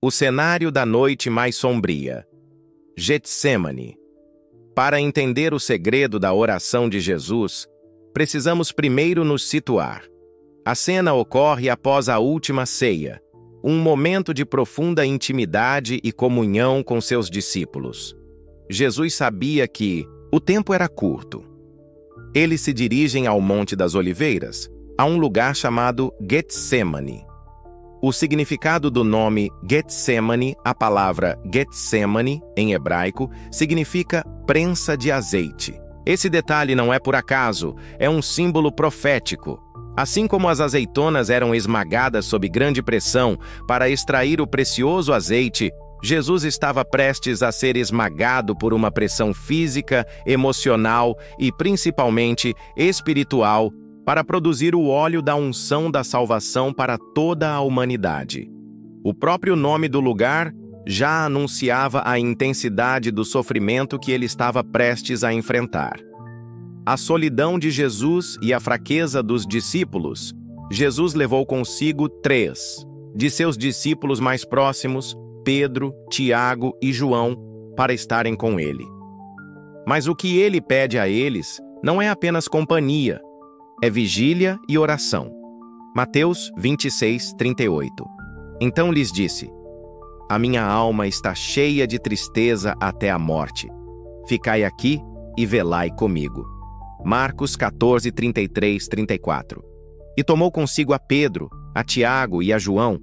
O cenário da noite mais sombria. Getsêmani. Para entender o segredo da oração de Jesus, precisamos primeiro nos situar. A cena ocorre após a última ceia, um momento de profunda intimidade e comunhão com seus discípulos. Jesus sabia que o tempo era curto. Eles se dirigem ao Monte das Oliveiras, a um lugar chamado Getsêmani. O significado do nome Getsêmani, a palavra Getsemane, em hebraico, significa prensa de azeite. Esse detalhe não é por acaso, é um símbolo profético. Assim como as azeitonas eram esmagadas sob grande pressão para extrair o precioso azeite, Jesus estava prestes a ser esmagado por uma pressão física, emocional e principalmente espiritual para produzir o óleo da unção da salvação para toda a humanidade. O próprio nome do lugar já anunciava a intensidade do sofrimento que ele estava prestes a enfrentar. A solidão de Jesus e a fraqueza dos discípulos, Jesus levou consigo 3 de seus discípulos mais próximos, Pedro, Tiago e João, para estarem com ele. Mas o que ele pede a eles não é apenas companhia, é vigília e oração. Mateus 26, 38. Então lhes disse: A minha alma está cheia de tristeza até a morte. Ficai aqui e velai comigo. Marcos 14, 33, 34. E tomou consigo a Pedro, a Tiago e a João,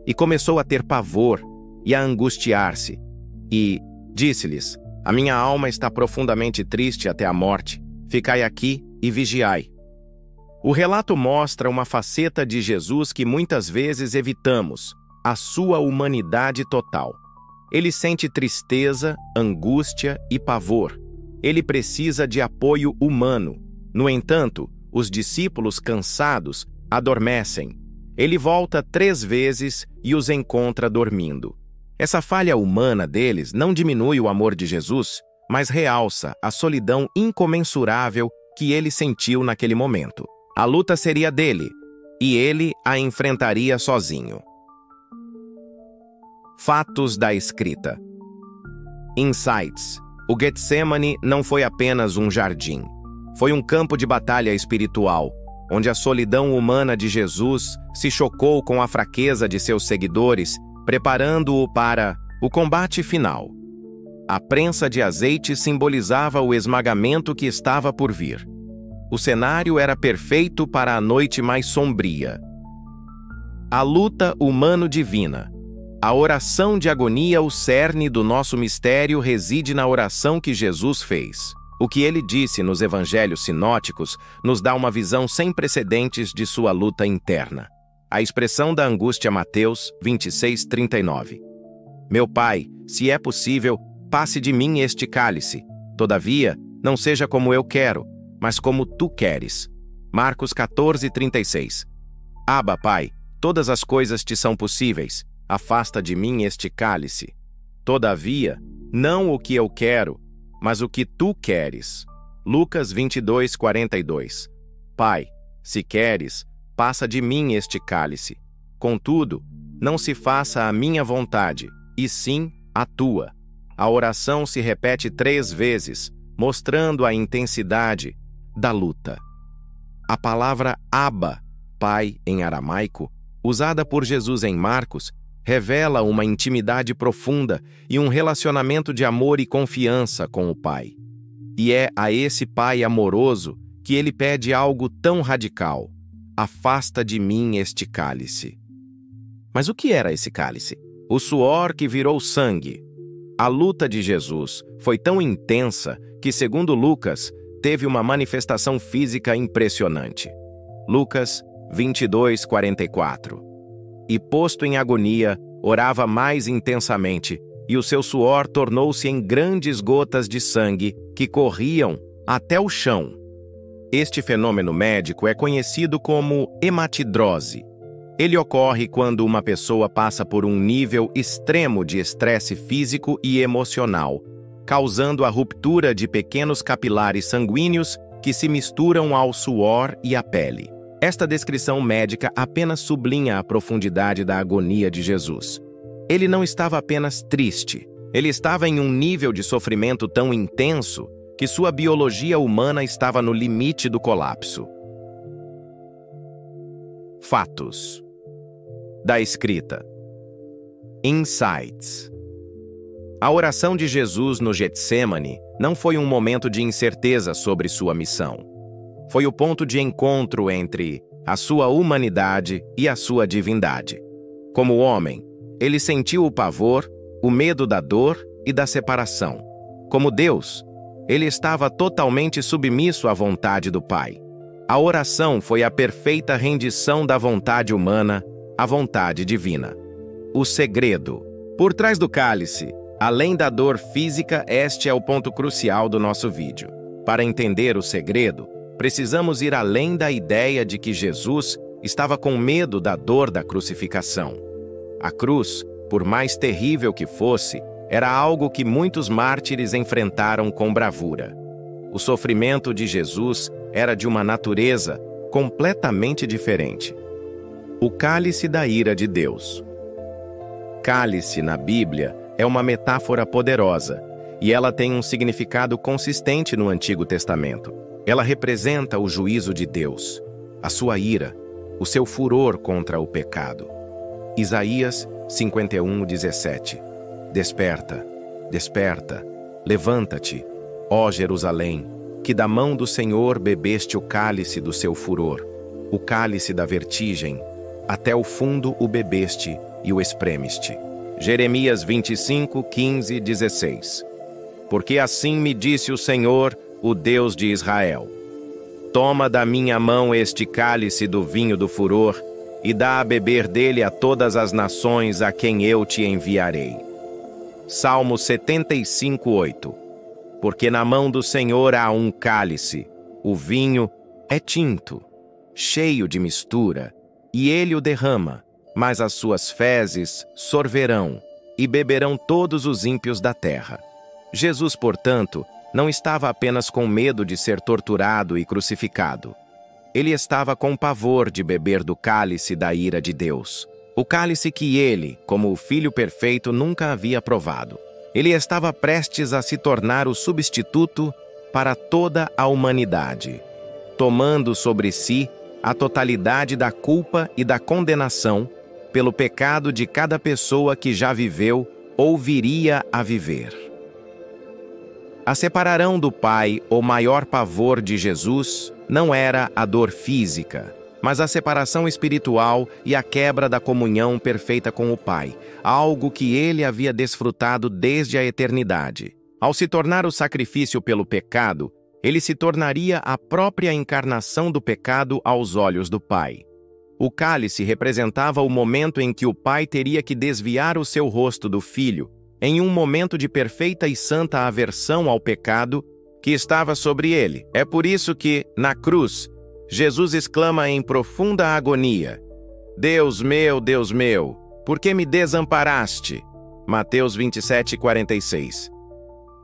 e começou a ter pavor e a angustiar-se. E disse-lhes: A minha alma está profundamente triste até a morte. Ficai aqui e vigiai. O relato mostra uma faceta de Jesus que muitas vezes evitamos, a sua humanidade total. Ele sente tristeza, angústia e pavor. Ele precisa de apoio humano. No entanto, os discípulos cansados adormecem. Ele volta 3 vezes e os encontra dormindo. Essa falha humana deles não diminui o amor de Jesus, mas realça a solidão incomensurável que ele sentiu naquele momento. A luta seria dele, e ele a enfrentaria sozinho. Fatos da escrita. Insights. O Getsemane não foi apenas um jardim. Foi um campo de batalha espiritual, onde a solidão humana de Jesus se chocou com a fraqueza de seus seguidores, preparando-o para o combate final. A prensa de azeite simbolizava o esmagamento que estava por vir. O cenário era perfeito para a noite mais sombria. A luta humano-divina. A oração de agonia, o cerne do nosso mistério, reside na oração que Jesus fez. O que ele disse nos evangelhos sinóticos nos dá uma visão sem precedentes de sua luta interna. A expressão da angústia, Mateus 26, 39. Meu Pai, se é possível, passe de mim este cálice. Todavia, não seja como eu quero, mas como tu queres. Marcos 14, 36. Abba, Pai, todas as coisas te são possíveis. Afasta de mim este cálice. Todavia, não o que eu quero, mas o que tu queres. Lucas 22, 42. Pai, se queres, passa de mim este cálice. Contudo, não se faça a minha vontade, e sim a tua. A oração se repete 3 vezes, mostrando a intensidade da luta. A palavra Abba, Pai em aramaico, usada por Jesus em Marcos, revela uma intimidade profunda e um relacionamento de amor e confiança com o Pai. E é a esse Pai amoroso que ele pede algo tão radical: afasta de mim este cálice. Mas o que era esse cálice? O suor que virou sangue. A luta de Jesus foi tão intensa que, segundo Lucas, teve uma manifestação física impressionante. Lucas 22, 44. E posto em agonia, orava mais intensamente, e o seu suor tornou-se em grandes gotas de sangue que corriam até o chão. Este fenômeno médico é conhecido como hematidrose. Ele ocorre quando uma pessoa passa por um nível extremo de estresse físico e emocional, causando a ruptura de pequenos capilares sanguíneos que se misturam ao suor e à pele. Esta descrição médica apenas sublinha a profundidade da agonia de Jesus. Ele não estava apenas triste, ele estava em um nível de sofrimento tão intenso que sua biologia humana estava no limite do colapso. Fatos da escrita. Insights. A oração de Jesus no Getsêmani não foi um momento de incerteza sobre sua missão. Foi o ponto de encontro entre a sua humanidade e a sua divindade. Como homem, ele sentiu o pavor, o medo da dor e da separação. Como Deus, ele estava totalmente submisso à vontade do Pai. A oração foi a perfeita rendição da vontade humana à vontade divina. O segredo. Por trás do cálice, além da dor física, este é o ponto crucial do nosso vídeo. Para entender o segredo, precisamos ir além da ideia de que Jesus estava com medo da dor da crucificação. A cruz, por mais terrível que fosse, era algo que muitos mártires enfrentaram com bravura. O sofrimento de Jesus era de uma natureza completamente diferente. O cálice da ira de Deus. Cálice, na Bíblia, é uma metáfora poderosa, e ela tem um significado consistente no Antigo Testamento. Ela representa o juízo de Deus, a sua ira, o seu furor contra o pecado. Isaías 51:17. Desperta, desperta, levanta-te, ó Jerusalém, que da mão do Senhor bebeste o cálice do seu furor, o cálice da vertigem, até o fundo o bebeste e o espremeste. Jeremias 25:15-16. Porque assim me disse o Senhor, o Deus de Israel: toma da minha mão este cálice do vinho do furor, e dá a beber dele a todas as nações a quem eu te enviarei. Salmo 75:8. Porque na mão do Senhor há um cálice, o vinho é tinto, cheio de mistura, e ele o derrama, mas as suas fezes sorverão, e beberão todos os ímpios da terra. Jesus, portanto, não estava apenas com medo de ser torturado e crucificado. Ele estava com pavor de beber do cálice da ira de Deus. O cálice que ele, como o Filho perfeito, nunca havia provado. Ele estava prestes a se tornar o substituto para toda a humanidade, tomando sobre si a totalidade da culpa e da condenação pelo pecado de cada pessoa que já viveu ou viria a viver. A separarão do Pai, o maior pavor de Jesus, não era a dor física, mas a separação espiritual e a quebra da comunhão perfeita com o Pai, algo que ele havia desfrutado desde a eternidade. Ao se tornar o sacrifício pelo pecado, ele se tornaria a própria encarnação do pecado aos olhos do Pai. O cálice representava o momento em que o Pai teria que desviar o seu rosto do Filho, em um momento de perfeita e santa aversão ao pecado que estava sobre ele. É por isso que, na cruz, Jesus exclama em profunda agonia: Deus meu, por que me desamparaste? Mateus 27:46.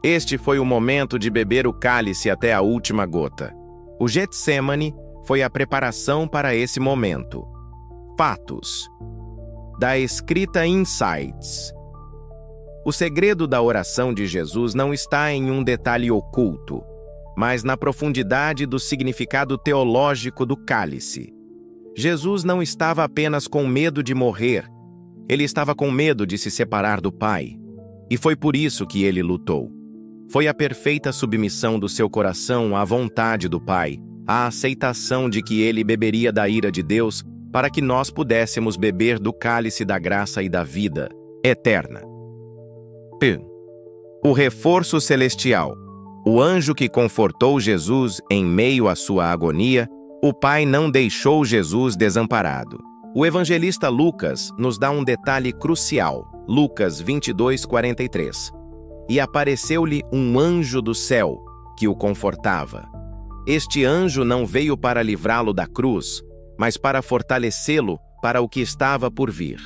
Este foi o momento de beber o cálice até a última gota. O Getsêmani foi a preparação para esse momento. Fatos da escrita. Insights. O segredo da oração de Jesus não está em um detalhe oculto, mas na profundidade do significado teológico do cálice. Jesus não estava apenas com medo de morrer, ele estava com medo de se separar do Pai. E foi por isso que ele lutou. Foi a perfeita submissão do seu coração à vontade do Pai, a aceitação de que ele beberia da ira de Deus para que nós pudéssemos beber do cálice da graça e da vida eterna. O reforço celestial. O anjo que confortou Jesus em meio à sua agonia, o Pai não deixou Jesus desamparado. O evangelista Lucas nos dá um detalhe crucial, Lucas 22:43. E apareceu-lhe um anjo do céu, que o confortava. Este anjo não veio para livrá-lo da cruz, mas para fortalecê-lo para o que estava por vir.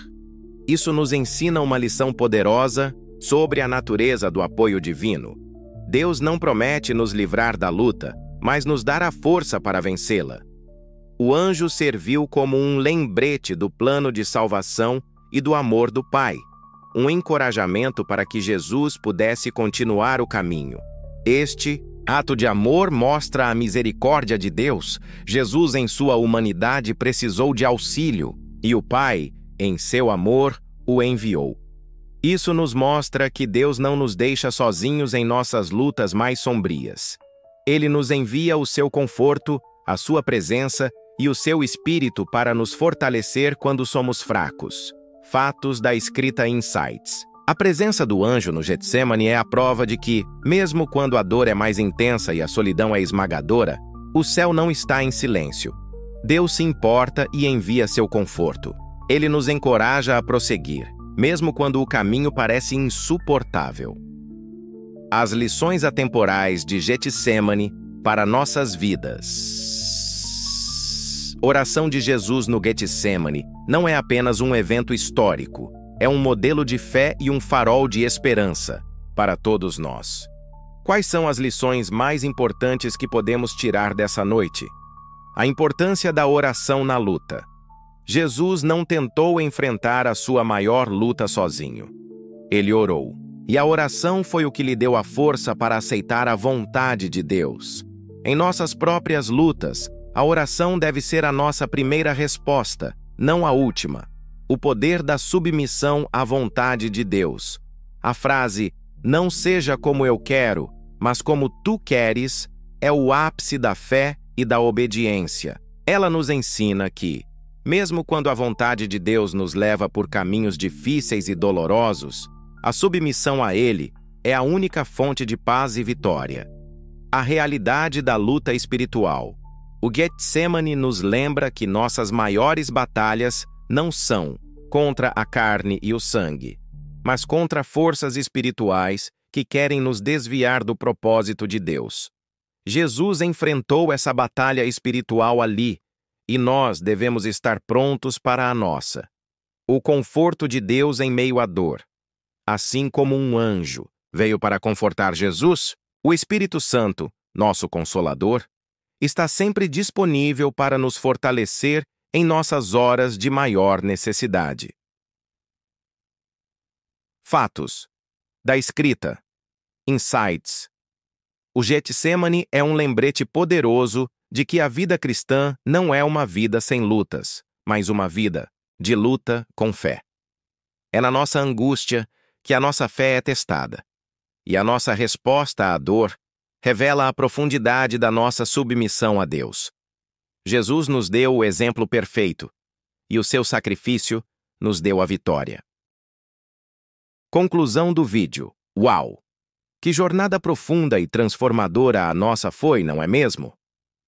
Isso nos ensina uma lição poderosa sobre a natureza do apoio divino. Deus não promete nos livrar da luta, mas nos dar a força para vencê-la. O anjo serviu como um lembrete do plano de salvação e do amor do Pai. um encorajamento para que Jesus pudesse continuar o caminho. Este ato de amor mostra a misericórdia de Deus. Jesus, em sua humanidade, precisou de auxílio, e o Pai, em seu amor, o enviou. Isso nos mostra que Deus não nos deixa sozinhos em nossas lutas mais sombrias. Ele nos envia o seu conforto, a sua presença e o seu Espírito para nos fortalecer quando somos fracos. Fatos da escrita Insights. A presença do anjo no Getsemane é a prova de que, mesmo quando a dor é mais intensa e a solidão é esmagadora, o céu não está em silêncio. Deus se importa e envia seu conforto. Ele nos encoraja a prosseguir, mesmo quando o caminho parece insuportável. As lições atemporais de Getsemane para nossas vidas. Oração de Jesus no Getsemane não é apenas um evento histórico, é um modelo de fé e um farol de esperança para todos nós. Quais são as lições mais importantes que podemos tirar dessa noite? A importância da oração na luta. Jesus não tentou enfrentar a sua maior luta sozinho. Ele orou, e a oração foi o que lhe deu a força para aceitar a vontade de Deus. Em nossas próprias lutas, a oração deve ser a nossa primeira resposta, não a última. O poder da submissão à vontade de Deus. A frase, não seja como eu quero, mas como tu queres, é o ápice da fé e da obediência. Ela nos ensina que, mesmo quando a vontade de Deus nos leva por caminhos difíceis e dolorosos, a submissão a Ele é a única fonte de paz e vitória. A realidade da luta espiritual. O Getsemane nos lembra que nossas maiores batalhas não são contra a carne e o sangue, mas contra forças espirituais que querem nos desviar do propósito de Deus. Jesus enfrentou essa batalha espiritual ali, e nós devemos estar prontos para a nossa. O conforto de Deus em meio à dor. Assim como um anjo veio para confortar Jesus, o Espírito Santo, nosso Consolador, está sempre disponível para nos fortalecer em nossas horas de maior necessidade. Fatos da escrita Insights. O Getsemane é um lembrete poderoso de que a vida cristã não é uma vida sem lutas, mas uma vida de luta com fé. É na nossa angústia que a nossa fé é testada, e a nossa resposta à dor revela a profundidade da nossa submissão a Deus. Jesus nos deu o exemplo perfeito, e o seu sacrifício nos deu a vitória. Conclusão do vídeo. Uau! Que jornada profunda e transformadora a nossa foi, não é mesmo?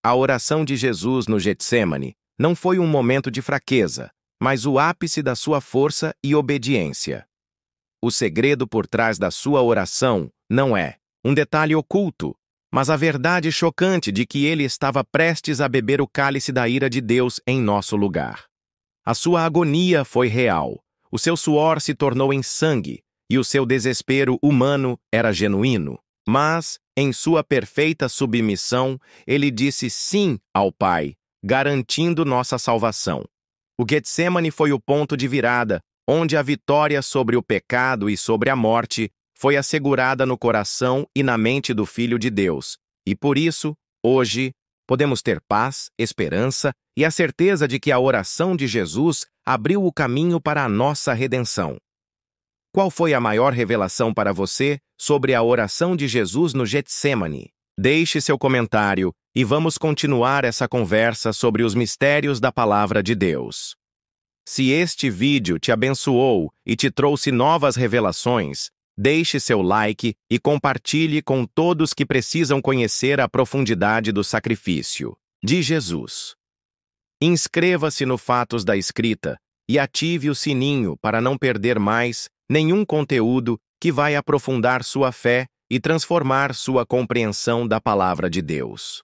A oração de Jesus no Getsemane não foi um momento de fraqueza, mas o ápice da sua força e obediência. O segredo por trás da sua oração não é um detalhe oculto, mas a verdade chocante de que ele estava prestes a beber o cálice da ira de Deus em nosso lugar. A sua agonia foi real, o seu suor se tornou em sangue, e o seu desespero humano era genuíno. Mas, em sua perfeita submissão, ele disse sim ao Pai, garantindo nossa salvação. O Getsemane foi o ponto de virada, onde a vitória sobre o pecado e sobre a morte foi assegurada no coração e na mente do Filho de Deus. E por isso, hoje, podemos ter paz, esperança e a certeza de que a oração de Jesus abriu o caminho para a nossa redenção. Qual foi a maior revelação para você sobre a oração de Jesus no Getsemane? Deixe seu comentário e vamos continuar essa conversa sobre os mistérios da Palavra de Deus. Se este vídeo te abençoou e te trouxe novas revelações, deixe seu like e compartilhe com todos que precisam conhecer a profundidade do sacrifício de Jesus. Inscreva-se no Fatos da Escrita e ative o sininho para não perder mais nenhum conteúdo que vai aprofundar sua fé e transformar sua compreensão da Palavra de Deus.